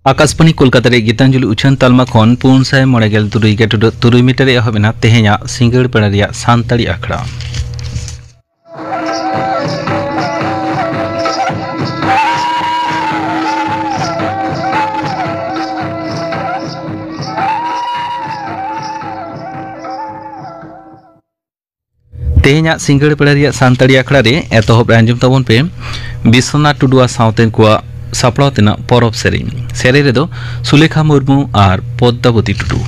आकाशवाणी कोलकाता रे गीतांजलि उछान तालमा खन 493 मीटर एहबेना तेहेña सिंगड़ पेड़ा रिया सानताड़ी आखड़ा तेहेña सिंगड़ पेड़ा रिया सानताड़ी आखड़ा रे एतहब आंजम ताबन पे विश्वनाथ टुडुआ सावतेन कुआ सापड़ाव तेना परब सेरेñ रेदो सुलेखा मुर्मू और पद्मावती टुडू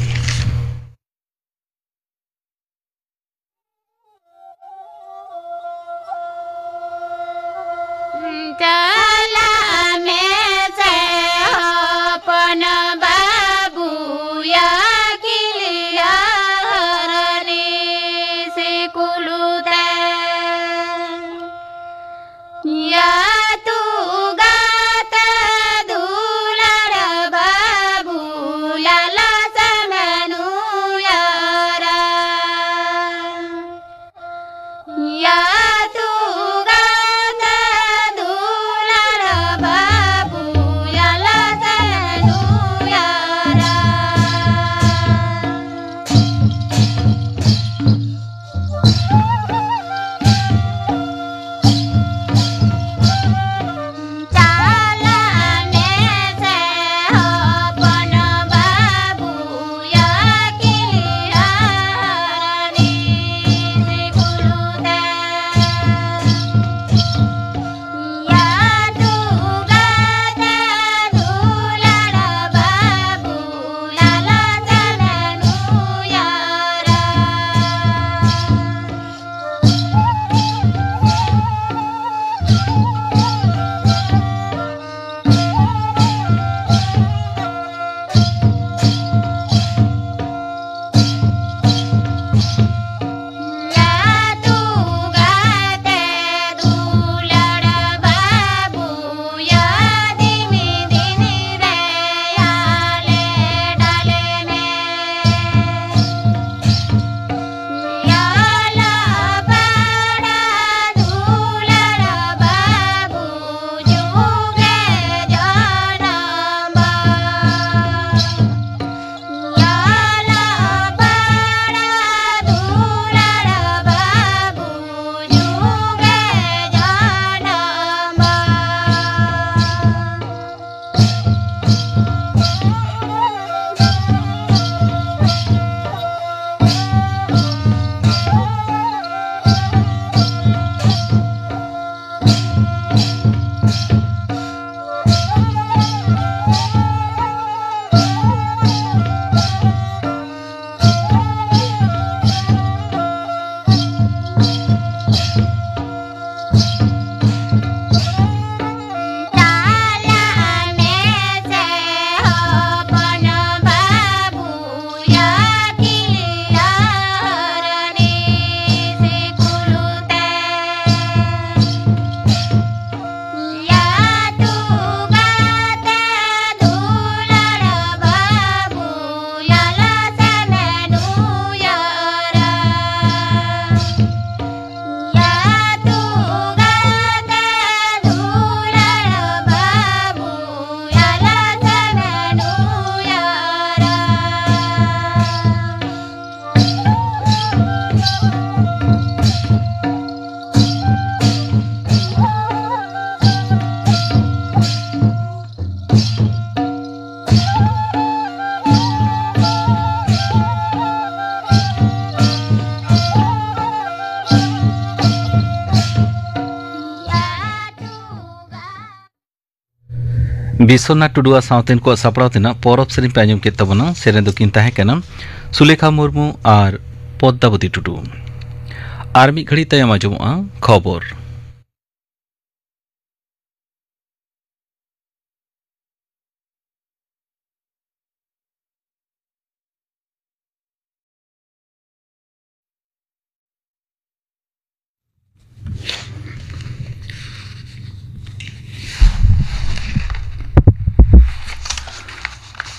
विश्वनाथ टुडुआ सावतेन को सापड़ाव तेना परब सेरेñ पे आंजम केद ताबोना सेरेñ दो किन ताहें काना सुलेखा मुर्मू और पद्मावती टुडू और मिद घड़ी तायम आंजमोगा खबर।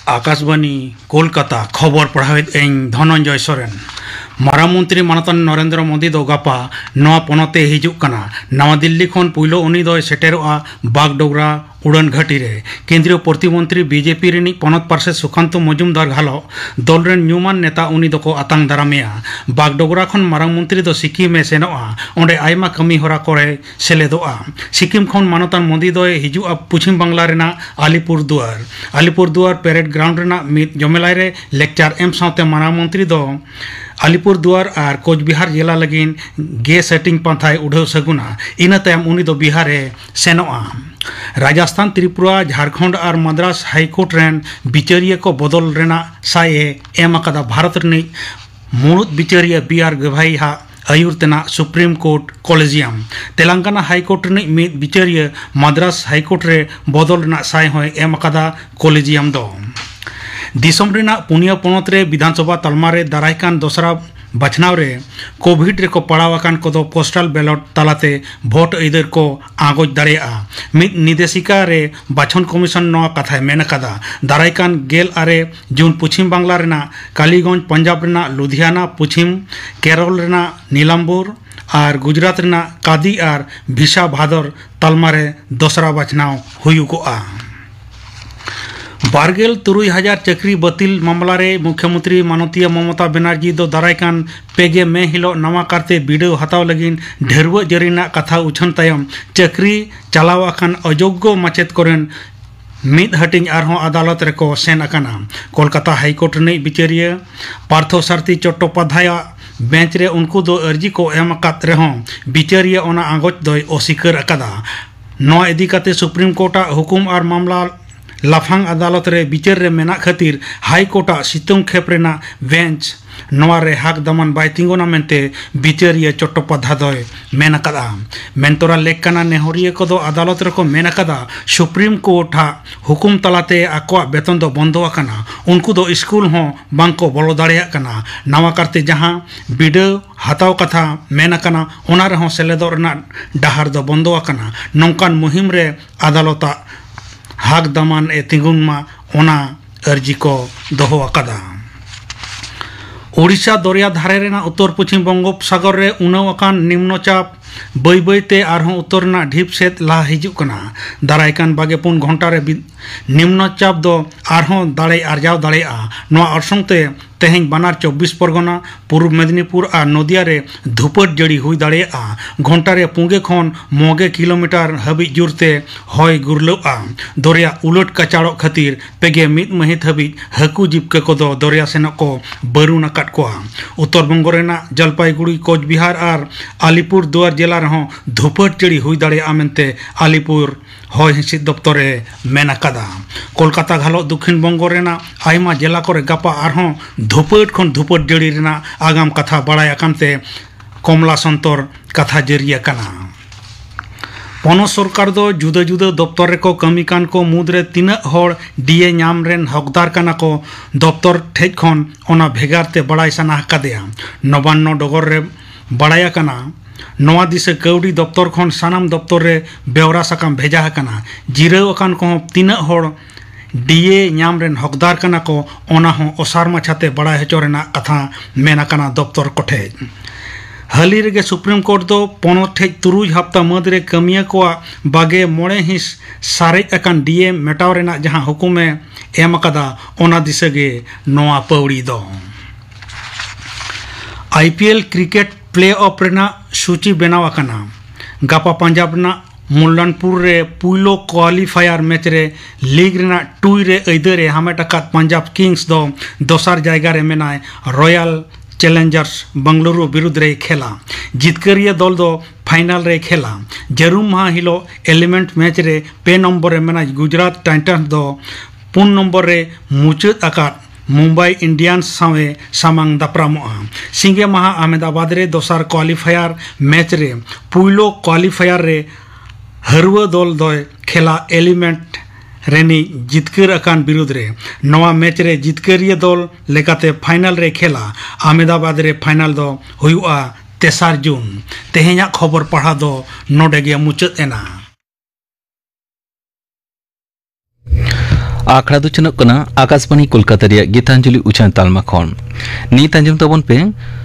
आकाशवाणी कोलकाता खबर पढ़ावेद धनंजय सोरेन मारांग मंत्री मानतान नरेंद्र मोदी दो गापा नवा पनते हिजुक कना नवा दिल्ली खन पुइलो उनी दो सेटेरोआ बागडोगरा उड़ान घाटी रे केंद्रीय प्रतिमंत्री बीजेपी रिनी पनत पार्षद सुकांत मजुमदार घालो दल रेन न्यूमान नेता उनी दको आतांग दारामेया बागडोगरा खन मारांग मंत्री दो सिक्किम में सेनोआ ओंडे आयमा कमी होरा करे सेलेदोआ सिक्किम खन मानतान मोदी दो हिजुआ पश्चिम बांग्ला रेना अलीपुर दुआर पेरेड ग्राउंड रेना मिद जमेलाई रे लेक्चर एम साथे मारांग मंत्री दो अलीपुर दुआर और कोचबिहार जिला लगिन गे सेटिंग पंथाय उड़ाव सगुना इन तायम उनी दो बिहार सेनोआ राजस्थान त्रिपुरा झारखंड और मद्रास हाईकोर्ट रेन बिचारिया को बदल रेना साये एम अकादा भारत रनी मुणुत बिचारिया बीआर गभाई हा आयुर तेना supreme court collegium Telangana high court रनी मिद बिचारिया मद्रास हाईकोर्ट रे बदल रेना साय होय एम अकादा कॉलेजियम दो दिसम रेना पुनिया पनत रे विधानसभा तलमा रे दारायकान दोसरा बाछनाव रे कोविड रे को पड़ावाकान को दो पोस्टल बैलट तालाते भोट इधर को आगोज दाड़ेया मिद निर्देशिका रे बाछन कमिशन नवा कथा मेन कदा दारायकान गेल आरे जून पश्चिम बांग्ला रेना कालीगंज पंजाब रेना लुधियाना पश्चिम केरल रेना नीलाम्बुर और गुजरात रेना कादी और भिसा भादर तलमा रे दोसरा बाछनाव हुयुगोआ बारगेल 3,000 चक्री बातिल मामला रे मुख्यमंत्री माननीय ममता बनर्जी दो दारायकान पेगे में हिलो नवा करते वीडियो हताव लगिन ढेरव जरीना कथा उछन तायम चक्री चलावाखान अयोग्य माचेत कोरेन मिद हटिंग आरहों अदालत रेको सेन अकाना कोलकाता हाईकोर्ट ने बिचारिया पार्थो सारथी चट्टोपाध्याय बेंच रे उनको दो अर्जी को एम अकात रेहों बिचारिया ओना आगोच दो अस्वीकार अकादा नवा इदी काते सुप्रीम कोर्टा हुकुम और मामला लाफांग अदालत रे बिचार रे मेना खातिर हाई कोर्टा सितुंग खेप रेना बेंच नवा रे हक दमन बाय तिंगोना मेनते बिचारिया चट्टोपाध्याय मेन अकादा मेनतोरा लेकना नेहरिया को दो अदालत रे को मेन अकादा सुप्रीम कोर्ट हा हुकुम तलाते आकोआ बेतन दो बंदो अकाना उनको दो स्कूल हो बांको बोलो दाड़ेया कना नवा करते जहां बिडो हताव कथा मेन अकाना ओना रे हो सेलेदो रेना डाहार दो बंदो अकाना नौकान मुहिम रे अदालता हक दमन ए तिंगुनमा ओना अर्जी को दोहो अकादा ओडिशा दरिया धारे रेना उत्तर पश्चिम बंगोपसागर रे उनाव अकान निम्नचाप बई बईते आरहों उत्तरना ढीप सेत ला हिजुक कना दारायकान 24 घंटा रे निम्नचाप दो आरहों दाड़े आरजाव दाड़ेया नवा अरसंगते तेहें बनार 24 परगना पूर्व मेदिनीपुर और नदिया रे धुपट जड़ी हुई दाड़ेया घंटा रे पुंगे खन मोगे किलोमीटर हबी जुरते हय गुरलोआ दरिया उलट कचाड़ो खातिर पेगे मिद महित हबी हकू जीपके को दो दरिया सेनक को बरुन अकाट कोआ उत्तर बंग रेना जलपाईगुड़ी कोचबिहार और अलीपुर दुआर जिला रहो धुपट जड़ी हुई दाड़ेया मेनते अलीपुर हय हिंसिद दफ्तरे मेन अकादा कोलकाता घालो दक्षिण बंग रेना आयमा जिला करे गापा आरहों धुपट खन धुपट जड़ी रेना आगाम कथा बड़ाय अकानते कमला संतर कथा जरिया कना पनत सरकार दो जुदा जुदा दफ्तर को कमी कान को मुद्रे तीना हर डीए नाम रेन हकदार कना को दफ्तर ठेज खन ओना भेगारते बड़ाय सना हकादेया नवान्न डगर रे बड़ाया कना नवा दिसे कौड़ी दफ्तर खन सानाम दफ्तर रे बेवरा साकाम भेजा हकाना जिराव अकान को तीना हर डीए नाम रेन हकदार कना को ओना हो ओसार माछाते बड़ाय हचो रेना कथा मेना कना दफ्तर कोठे हाली रेगे सुप्रीम कोर्ट दो पनत ठेज 3 हफ्ता मदरे कमिया को बागे मोड़े हिस सारे अकान डीए मेटाव रेना जहां हुकुमे एम अकादा ओना दिसेगे नवा पौड़ी दो आईपीएल क्रिकेट प्ले ऑफ रेना सूची बनाव अकाना गापा पंजाब ना मुल्लानपुर रे पुइलो क्वालिफायर मैच रे लीग रेना 2 रे अइदरे हामेट अकात पंजाब किंग्स दो दोसार जायगा रे मेनाय रॉयल चैलेंजर्स बंगलुरु विरुद्ध रे खेला जितकरिया दल दो फाइनल रे खेला जरूम माह हिलो एलिमेंट मैच रे 2 नंबर रे मेनाय गुजरात टाइटंस दो 4 नंबर रे मुचाद अकात मुंबई इंडियंस सावे सामांग दापरामोआ सिंगे माहा अहमदाबाद रे दोसार क्वालिफायर मैच रे पुइलो क्वालिफायर रे हरवा दल दय खेला एलिमेंट रेनी जितकर अकान विरुद्ध रे नवा मैच रे जितकरिया दल लेकाते फाइनल रे खेला अहमदाबाद रे फाइनल दो हुआ 3 जून तेहेኛ खबर पढ़ा दो नोडेगे मुचाद एना आखड़ा दुचनक कना आकाशवाणी कोलकाता रे गीतांजलि उछान तालमा खन नी तंजम तबन पे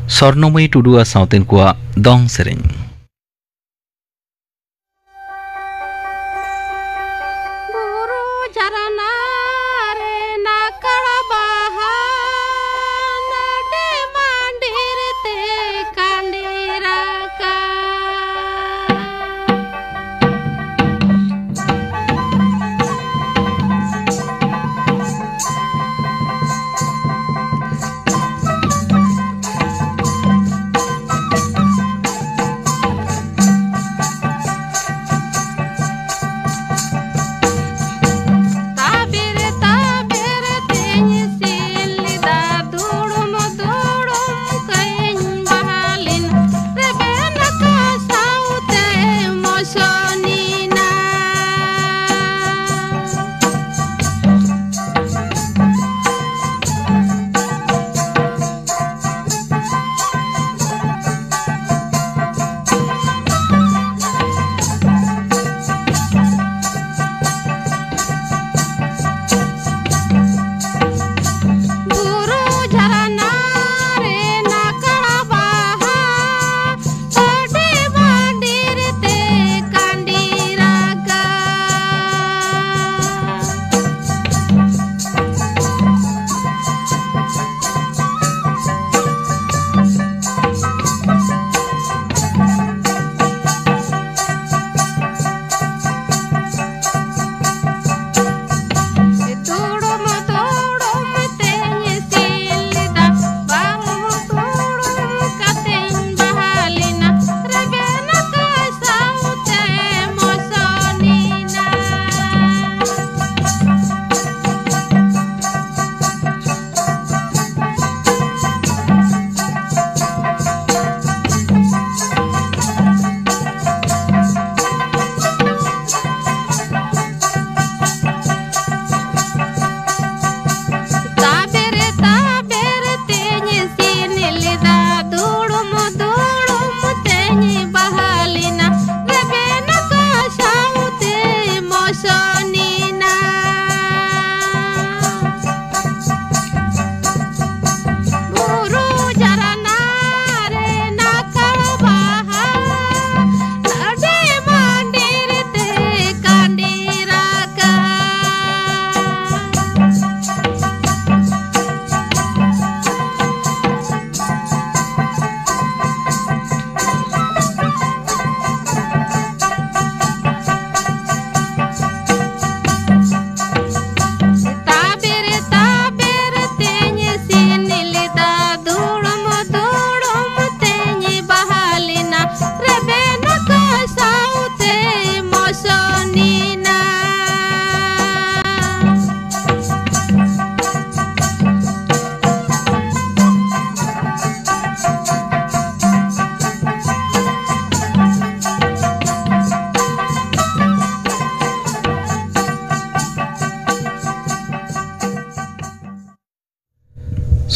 स्वर्णमयी टुडुआ साउतेन कुआ दंग सेरें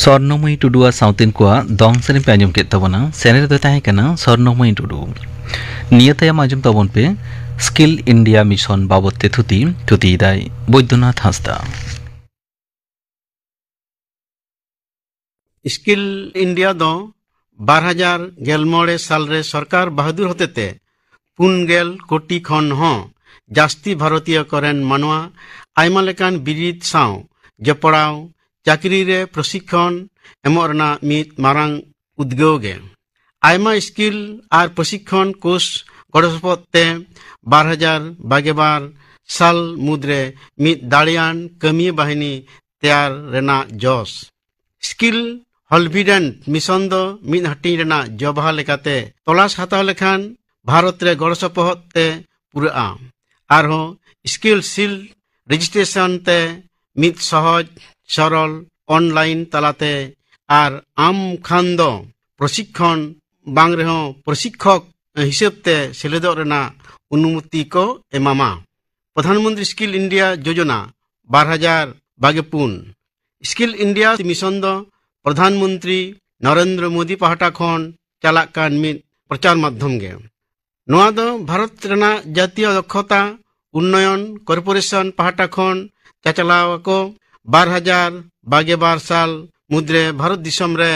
स्वर्णमयी टुडुआ साउतेन कुआ दंग सेरें पे आंजम के तबना सेने रे ताहें कना स्वर्णमयी टुडु नियतया आंजम तबन पे स्किल इंडिया मिशन बाबते थुती दाय बैद्यनाथ हांसदा स्किल इंडिया दो 2016 साल रे सरकार बहादुर होतेते 4 कोटी खन हो जास्ती भारतीय करेन मानवा आयमा लेकान बिरिद साव जपड़ाव चाकरी रे प्रशिक्षण एमरना मित मारांग उद्योगे आयमा स्किल आर प्रशिक्षण कोर्स गड़सपते 2022 साल मुद्रे मित दाड़ियान कमी बाहिनी तैयार रेना जोश स्किल हॉलभिडेंट मिशन दो मित हटी रेना जबहा लेकाते तलाश हताव लेखान भारत रे गड़सपते पूरा आरहो स्किल सील रजिस्ट्रेशन ते मित सहज सरल ऑनलाइन तलाते आर आम खान दो प्रशिक्षण बांग रेहो प्रशिक्षक हिसाबते सेलेदो रेना अनुमति को एमामा प्रधानमंत्री स्किल इंडिया योजना 2024 स्किल इंडिया मिशन दो प्रधानमंत्री नरेंद्र मोदी पहाटा खन चालाक कान मित प्रचार माध्यम गे नोआ दो भारत रेना जातीय दक्षता उन्नयन कॉर्पोरेशन पहाटा खन चाचलाव को 2022 साल मुद्रे भारत दिसम रे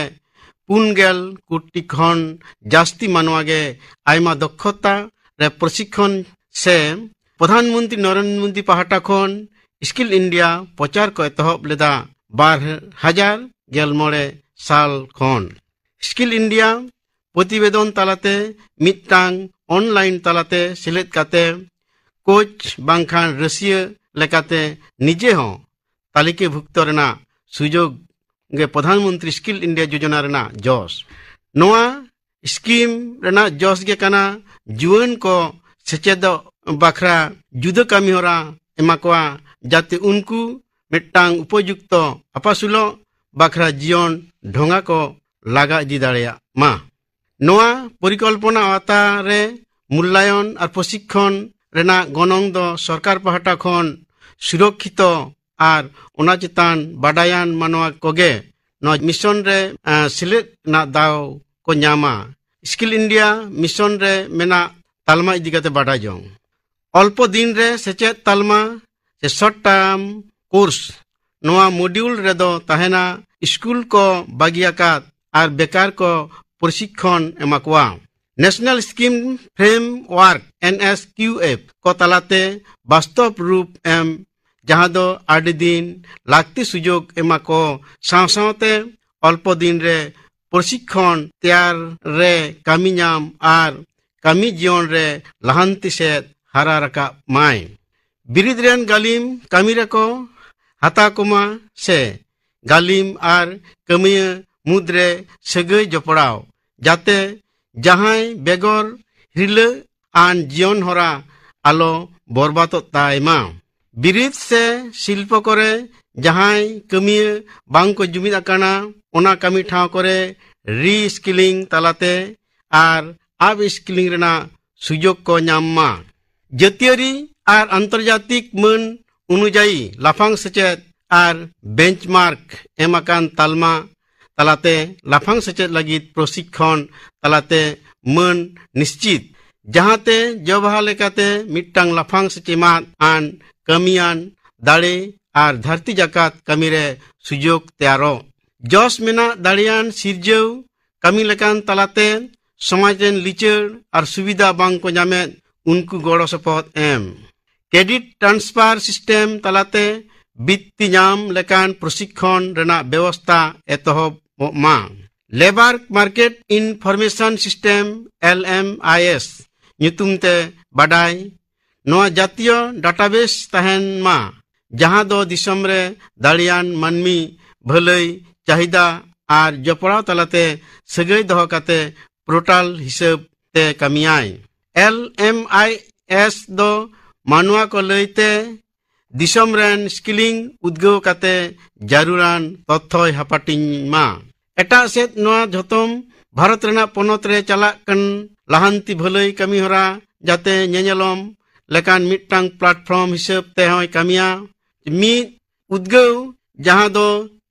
पुनगेल कोटी खन जास्ती मानवागे आयमा दक्षता रे प्रशिक्षण से प्रधानमंत्री नरेंद्र मोदी पाहटा खन स्किल इंडिया प्रचार को एतहब लेदा 2016 साल खन स्किल इंडिया प्रतिवेदन तालाते मिटांग ऑनलाइन तालाते सिलेट काते कोच बांखान रसिया लेकाते निजे हो तालिके भुक्त रेना सुजोग गे प्रधानमंत्री स्किल इंडिया योजना रेना जोश नोआ स्कीम रेना जोश गे काना जुवन को सेचेद बाखरा जुदा कामी होरा एमाकोआ जाते उनको मिटांग उपयुक्त अपासुलो बाखरा जीवन ढोंगा को लागा इदी दाड़ेया मा नोआ परिकल्पना आवता रे मूल्यायन और प्रशिक्षण रेना गनंग दो सरकार पाहटा खन सुरक्षित और ओना चितान बाडायान मानवा कोगे नो मिशन रे सिलेट ना दाव को न्यामा स्किल इंडिया मिशन रे मेना तालमा इदी काते बाडा जोंग अल्प दिन रे सेचेत तालमा से शॉर्ट टर्म कोर्स नोआ मॉड्यूल रे दो ताहेना स्कूल को बागियाकात और बेकार को प्रशिक्षण एमाकुआ नेशनल स्कीम फ्रेमवर्क NSQF को तलाते वास्तव रूप एम जहां दो आदि दिन लागती सुजोग एमा को सावसावते अल्प दिन रे प्रशिक्षण तैयार रे कामी नाम और कामी जीवन रे लहांति से हारा रका माय बिरिद्रेन गालिम कामी रे को हाता कुमा से गालिम और कामी मुद्रे सगै जपड़ाव जाते जहां बेगर हिरले आन जीवन होरा आलो बरबातो ताइमा बिरिद से शिल्प करे जहां कमी बांग को जुमिद आकाना ओना कमी ठाव करे री स्किलिंग तालाते और अब स्किलिंग रेना सुजोग को न्याम्मा जतियारी और अंतर्जातिक मन अनुजाई लाफांग सेचेत और बेंचमार्क एमाकान तालमा तालाते लाफांग सेचेत लगित प्रशिक्षण तालाते मन निश्चित जहांते जबहा लेकाते मिट्टांग लाफांग सेचेमात आन कमियान दाड़े और धरती जाकात कमीरे सुजोग तैयारो जोश मेना दाड़ियान सिरजव कमी लेकान तालाते समाज रेन लिचर और सुविधा बांग को जामे उनको गड़ो सपोहत एम क्रेडिट ट्रांसफर सिस्टम तालाते बित्ती नाम लेकान प्रशिक्षण रेना व्यवस्था एतहब मा labour market information system LMIS nyutumte badai noa jatiyo database tahen ma jahan do disam re dalian manmi bhalai chahida ar jopra talate sagai doho kate portal hisab te kamiyai LMIS do manua ko leite disam ren skilling udgo kate jaruran tothoy hapating ma eta set noa jotom Bharat रेना पोनत रे चलाक कन लहांती भलई कमी होरा जाते नेनेलम लेकान मिट्टांग platform हिसाब ते होय कमिया मी उद्गव जहां दो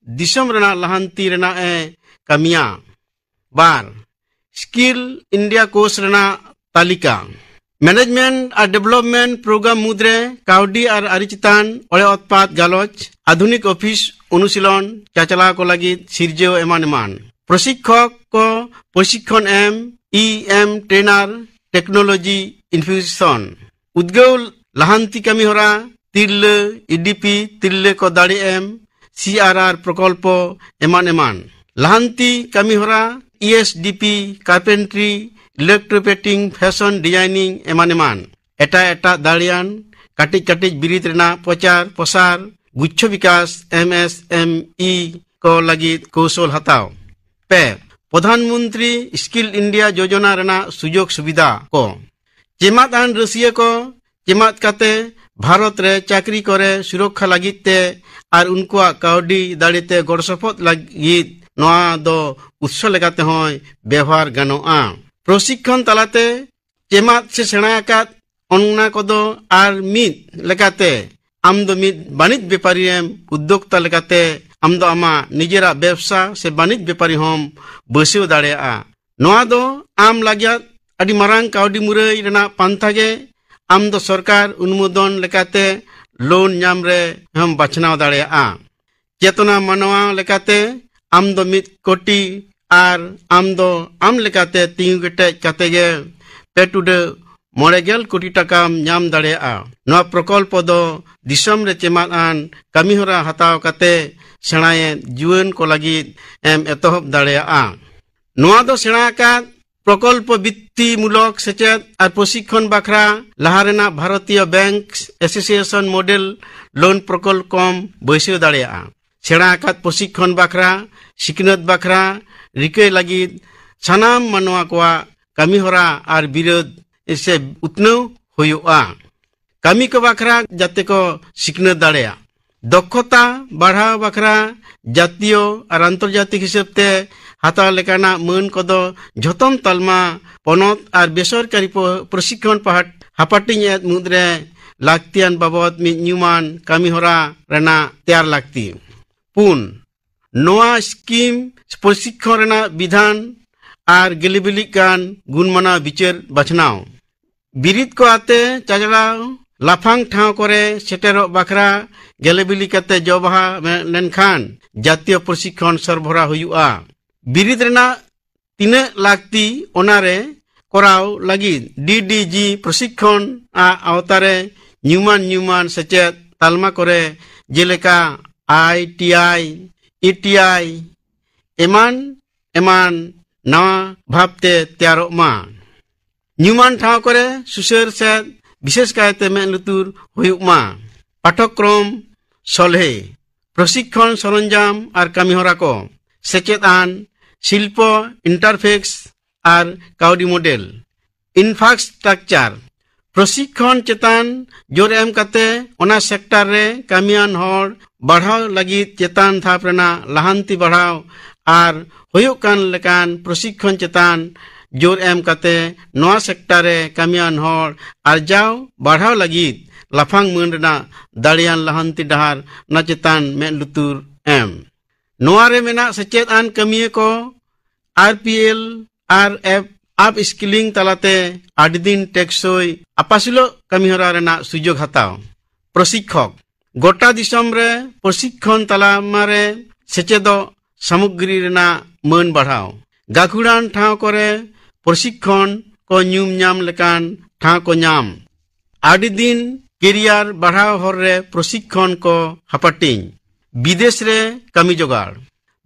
दिसम रेना लहांती रेना ए कमिया बार स्किल इंडिया कोर्स रेना तालिका मैनेजमेंट और डेवलपमेंट प्रोग्राम मुद्रे काउडी और अरिचितान ओले उत्पाद गालोच आधुनिक ऑफिस अनुशीलन चाचला को लगी सिरजेव एमान प्रशिक्षक को प्रशिक्षण EM trainer technology infusion Uddhav लहांती कमी होरा तिरले EDP तिरले को दाड़ी CRR प्रकल्प एमान लहांती कमी होरा ESDP कार्पेंट्री इलेक्ट्रोपेटिंग फैशन डिजाइनिंग एमान एटा दाड़ियान काटिज काटिज बिरिद रेना प्रचार प्रसार गुच्छ विकास MSME को लगी कौशल हताव पे प्रधानमंत्री स्किल इंडिया योजना रेना सुजोग सुविधा को चेमात आन रसिया को चेमात काते भारत रे चाकरी करे सुरक्षा लगिते और उनको काउडी दाड़ीते गड़सपत लगित नोआ दो उत्सव लेकाते होय व्यवहार गानोआ प्रशिक्षण तालाते चेमात से सेणायाकात ओन्ना कोदो आर मिद लेकाते आम दो मिद बाणिज्य व्यापारी उद्योक्ता लेकाते आम दो आमा निजेरा व्यवसा से बाणिज्य व्यापारी हम बसेव दाड़ेया नोआ दो आम लागिया अडी मारांग काउडी मुरई रेना पांथागे आम दो सरकार अनुमोदन लेकाते लोन नाम रे हम बाछनाव दाड़ेया चेतना मानवा लेकाते आम दो 1 कोटी ᱟᱨ ᱟᱢ ᱫᱚ ᱟᱢ ᱞᱮᱠᱟᱛᱮ ᱛᱤᱸᱜᱩ ᱠᱮᱴᱮᱡ ᱠᱟᱛᱮ ᱜᱮ 2.9 ᱠᱳᱴᱤ ᱴᱟᱠᱟᱢ ᱧᱟᱢ ᱫᱟᱲᱮᱭᱟᱜᱼᱟ। ᱱᱚᱣᱟ ᱯᱨᱚᱠᱚᱞᱯᱚ ᱫᱚ ᱫᱤᱥᱚᱢ ᱨᱮ ᱪᱮᱢᱟᱫ ᱟᱱ ᱠᱟᱹᱢᱤᱦᱚᱨᱟ ᱦᱟᱛᱟᱣ ᱠᱟᱛᱮ ᱥᱮᱬᱟᱭᱮᱫ ᱡᱩᱣᱟᱹᱱ ᱠᱚ ᱞᱟᱹᱜᱤᱫ ᱮᱢ ᱮᱛᱚᱦᱚᱵ ᱫᱟᱲᱮᱭᱟᱜᱼᱟ। ᱱᱚᱣᱟ ᱫᱚ ᱥᱮᱬᱟ ᱟᱠᱟᱫ ᱯᱨᱚᱠᱚᱞᱯᱚ ᱵᱤᱛᱛᱤ ᱢূᱞᱚᱠ ᱥᱮᱪᱮᱫ ᱟᱨ ᱯᱨᱚᱥᱤক্ষᱚᱱ ᱵᱟᱠᱷᱨᱟ ᱞᱟᱦᱟ ᱨᱮᱱᱟᱜ ᱵᱷᱟᱨᱚᱛᱤᱭᱚ ᱵᱮᱝᱠ ᱮᱥᱳᱥᱤᱭᱮᱥᱚᱱ ᱢᱚᱰᱮᱞ ᱞᱳᱱ ᱯᱨᱚᱠᱚᱞᱯᱚ ᱠᱚᱢ ᱵᱟᱹᱭᱥᱟᱹᱣ ᱫᱟᱲᱮᱭᱟᱜᱼᱟ। ᱥᱮᱬᱟ ᱟᱠᱟᱫ ᱯᱨᱚᱥᱤক্ষᱚᱱ ᱵᱟᱠᱷᱨᱟ ᱥᱤᱠᱷᱱᱟᱹᱛ ᱵᱟᱠᱷᱨᱟ ᱨᱤᱠᱟᱹᱭ ᱞᱟᱹᱜᱤᱫ ᱥᱟᱱᱟᱢ ᱢᱟᱱᱣᱟ ᱠᱚᱣᱟᱜ ᱠᱟᱹᱢᱤᱦᱚᱨᱟ ᱟᱨ ᱵᱤᱨᱟᱹᱫ ᱥᱮ ᱩᱛᱱᱟᱹᱣ ᱦᱩᱭᱩᱜᱼᱟ। ᱠᱟᱹᱢᱤ ko ᱵᱟᱠᱷᱨᱟ ᱡᱟᱛᱮ ko ᱥᱤᱠᱷᱱᱟᱹᱛ ᱫᱟᱲᱮᱭᱟᱜ। দক্ষতা বাড়াও বাখরা জাতীয় আর আন্তর্জাতিক হিসেবতে হাতাও লেকানা মান কদো ঝতম তালমা পনত আর বেসরকারি প্রশিক্ষণ হাপাটিং এদ মুদ্রে লাকতিয়ান বাবদ মি নিউমান কামিহরা রেনা তেয়ার লাকতি পুন নোয়া স্কিম প্রশিক্ষণ রেনা বিধান আর গেলিবিলি গান গুণমানা বিচার বাছনাও বিরিদ ko আতে চাজড়াও লাফাং ঠাও করে সেটেরো বাখরা গেলেবিলি কাতে জবাহা লেনখান জাতীয় প্রশিক্ষণ সরবরাহ হুয়ুগᱼᱟ বিরিদ রেনা তিনে লাকতি ওনারে করাও লাগি ডিডিজি প্রশিক্ষণ আওতারে নিউমান সেচেদ তালমা করে জেলেকা আইটিআই ইটিআই এমান নাওয়া ভাবতে তেয়ারক মা নিউমান ঠাও করে সুসের সেদ বিশেষ কায়তে মেন লুতুর হুয়ুগ মা পাঠ্যক্রম সলহে প্রশিক্ষণ সরঞ্জাম আর কামিহরা কো সেচেদ আন শিল্প ইন্টারফেক্স আর কাউডি মডেল ইনফ্রাস্ট্রাকচার প্রশিক্ষণ চেতান জোর এম কাতে ওনা সেক্টর রে কামিয়ান হর বাড়াও লাগি চেতান ধাপ রেনা লাহান্তি বাড়াও আর হুয়ুগ কান লেকান প্রশিক্ষণ চেতান জোর এম কাতে নোয়া সেক্টরে কামিয়ান হর আরজাও বাড়াও লাগি লাফাং মান রেনা দাড়িয়ান লাহান্তি ডাহার না চেতান মেন লুতুর এম নোয়া রে মেনা সেচেদ আন কামিয়ে ko আরপিএল আর এফ আপ স্কিলিং তালাতে আডিদিন টেকসই আপাসিলো কামিহরা রেনা সুযোগ হাতাও প্রশিক্ষক গোটা দিশম রে প্রশিক্ষণ তালামারে সেচেদ সামগ্রী রেনা মান বাড়াও গাখুড়ান ঠাও করে প্রশিক্ষণ ko ñum ñam lekan ঠাও ko ñam আডিদিন কেরিয়ার বাড়াও হর রে প্রশিক্ষণ ko হাপাটিং বিদেশ রে কামি জোগাড়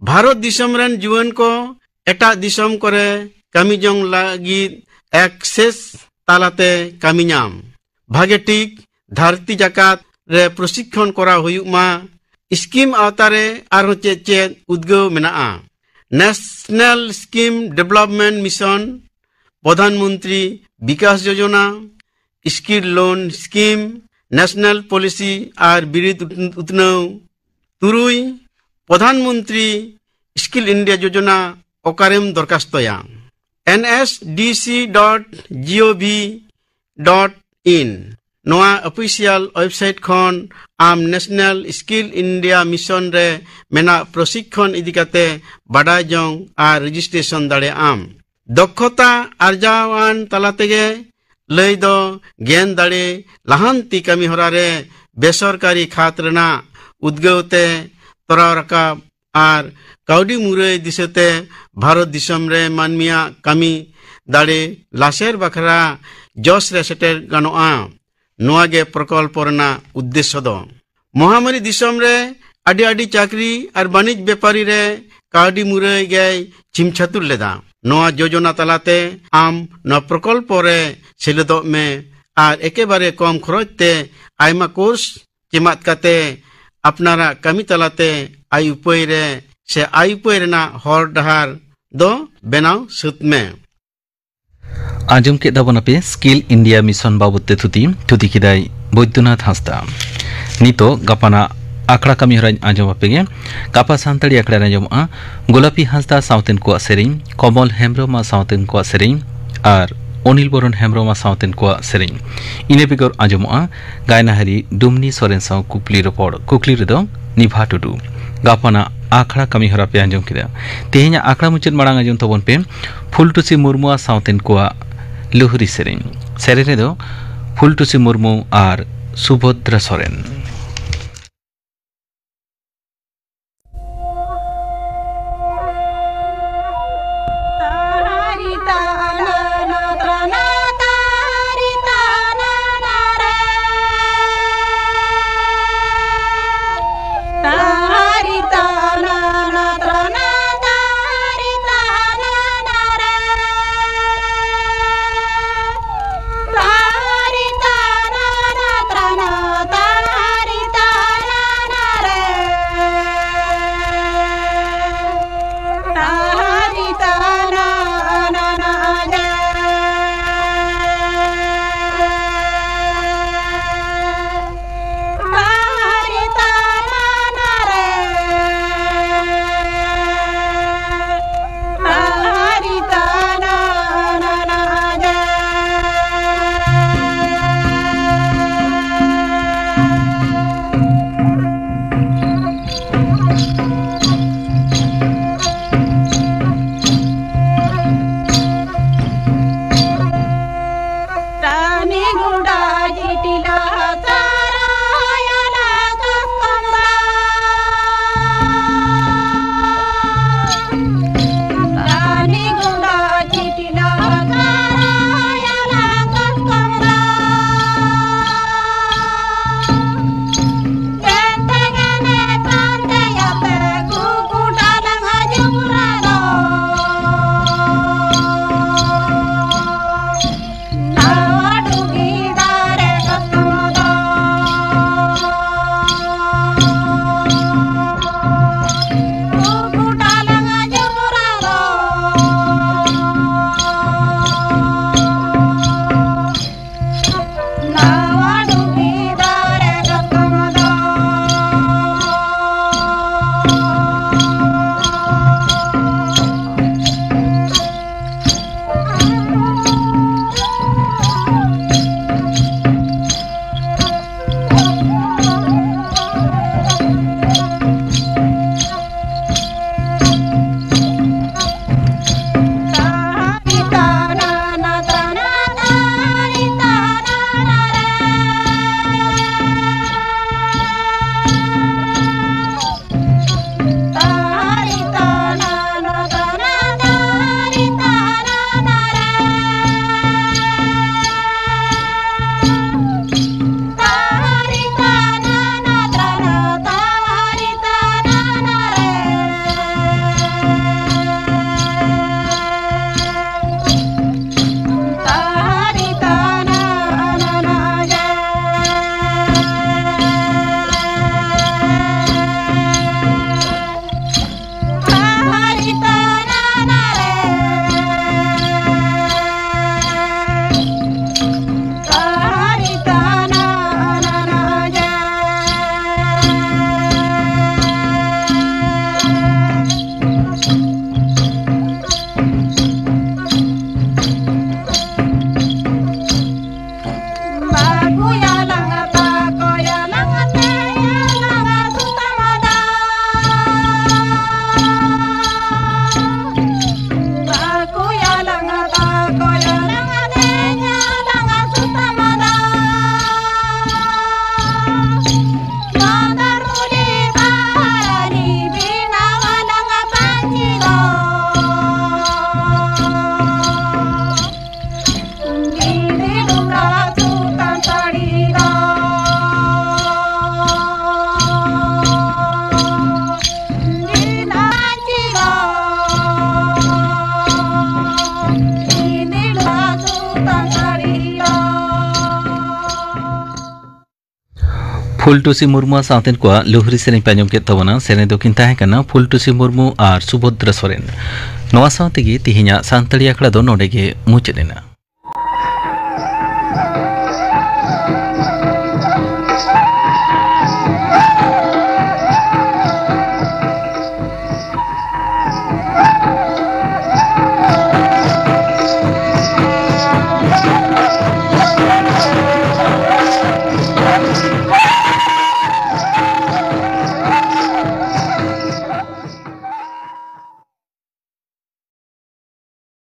ভারত দিশম রেন জুয়ান ko এটা দিশম করে কামি জং লাগি অ্যাক্সেস তালাতে কামি ñam ভাগে ঠিক ধারতি জাকাত রে প্রশিক্ষণ করা হুয়ুগ মা স্কিম আওতারে আর চেদ উদ্গো মেনাআ national scheme development mission Pradhan Mantri Vikas Yojana skill loan scheme national policy আর বিরিদ উতনৌ তুরুই প্রধানমন্ত্রী স্কিল ইন্ডিয়া যোজনা অকারেম দরখাস্তয়া nsdc.gov.in নোয়া অফিসিয়াল ওয়েবসাইট খন আম ন্যাশনাল স্কিল ইন্ডিয়া মিশন রে মেনা প্রশিক্ষণ ইদিকাতে বাডাই জং আর রেজিস্ট্রেশন দাড়ে আম দক্ষতা আরজাওয়ান তালাতেগে লই দো জ্ঞান দাড়ে লাহান্তি কামি হরারে বেসরকারি খাত রেনা উদ্গৌতে তরাও রাকাব আর কাউডি মুরাই দিশতে ভারত দিশম রে মানমিয়া কামি দাড়ে লাসের বাখরা জস রে সেটের গানোয়া নোয়াগে প্রকল্প রেনা উদ্দেশ্য দো মহামারী দিশম রে আডি আডি চাকরি আর বাণিজ্য ব্যাপারী রে কাউডি মুরাই গাই চিমছাতুর লেদা নোয়া যোজনা তালাতে আম ন প্রকল্প রে সেলেদো মে আর একেবারে কম খরচতে আইমা কোর্স চেমাত কাতে আপনারা কামি তালাতে আই উপায় রে সে আই উপায় রেনা হর ডাহার দো বেনাও সুত মে आजम के दाबनापे स्किल इंडिया मिशन बाबदते थुति किदाय बैद्यनाथ हांसदा नितो गापाना आखड़ा कमी हराय आजम आपेगे गापा सानताड़ी आखड़ा आजमआ गोलापी हांसदा सावतेन को सेरिंग कमल हेम्ब्रमा सावतेन को सेरिंग और अनिल बरन हेम्ब्रमा सावतेन को सेरिंग इने बेगर आजमआ गायनाहारी डुमनी सोरेन साव कुकली रेदो निभा टुडू गापाना आखड़ा कमी हरा पे आजम किदा तेहेኛ आखड़ा मुचेद माड़ांग आजम तबन पे फुलटुसी मुर्मुआ सावतेन को लुहुरी सेरिंग रेदो फुलटुसी मुर्मू और सुभद्रा सोरेन फुलटुसी मुर्मू सावतेन को लुहरी सेरें पे आंजम के तबना सेरें दो किन ताहें कना फुलटुसी मुर्मू और सुभद्रा सोरेन नवा सावते गी तिहिना सांतड़ी आखड़ा दो नोडे गे मुचाद एना।